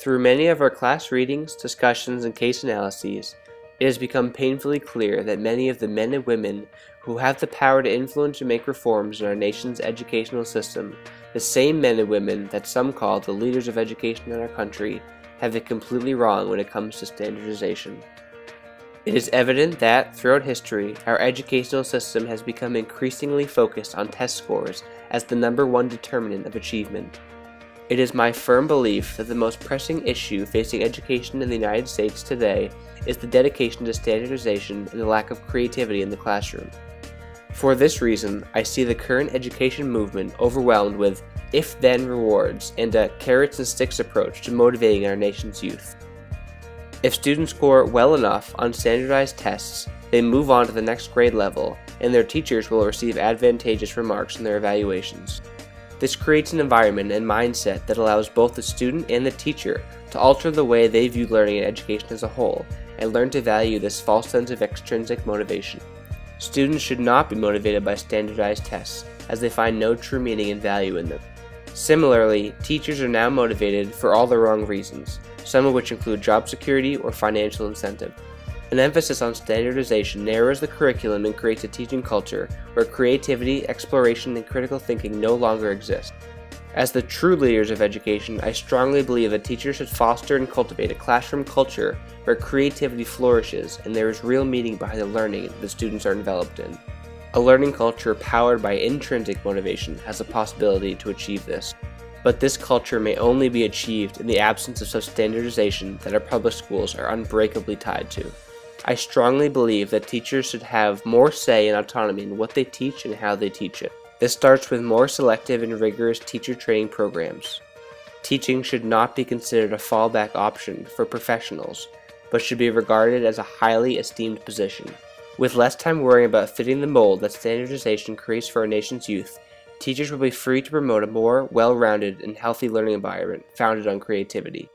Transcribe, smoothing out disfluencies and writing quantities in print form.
Through many of our class readings, discussions, and case analyses, it has become painfully clear that many of the men and women who have the power to influence and make reforms in our nation's educational system, the same men and women that some call the leaders of education in our country, have it completely wrong when it comes to standardization. It is evident that, throughout history, our educational system has become increasingly focused on test scores as the #1 determinant of achievement. It is my firm belief that the most pressing issue facing education in the United States today is the dedication to standardization and the lack of creativity in the classroom. For this reason, I see the current education movement overwhelmed with if-then rewards and a carrots and sticks approach to motivating our nation's youth. If students score well enough on standardized tests, they move on to the next grade level, and their teachers will receive advantageous remarks in their evaluations. This creates an environment and mindset that allows both the student and the teacher to alter the way they view learning and education as a whole, and learn to value this false sense of extrinsic motivation. Students should not be motivated by standardized tests, as they find no true meaning and value in them. Similarly, teachers are now motivated for all the wrong reasons, some of which include job security or financial incentive. An emphasis on standardization narrows the curriculum and creates a teaching culture where creativity, exploration, and critical thinking no longer exist. As the true leaders of education, I strongly believe that teachers should foster and cultivate a classroom culture where creativity flourishes and there is real meaning behind the learning the students are enveloped in. A learning culture powered by intrinsic motivation has the possibility to achieve this. But this culture may only be achieved in the absence of such standardization that our public schools are unbreakably tied to. I strongly believe that teachers should have more say and autonomy in what they teach and how they teach it. This starts with more selective and rigorous teacher training programs. Teaching should not be considered a fallback option for professionals, but should be regarded as a highly esteemed position. With less time worrying about fitting the mold that standardization creates for our nation's youth, teachers will be free to promote a more well-rounded and healthy learning environment founded on creativity.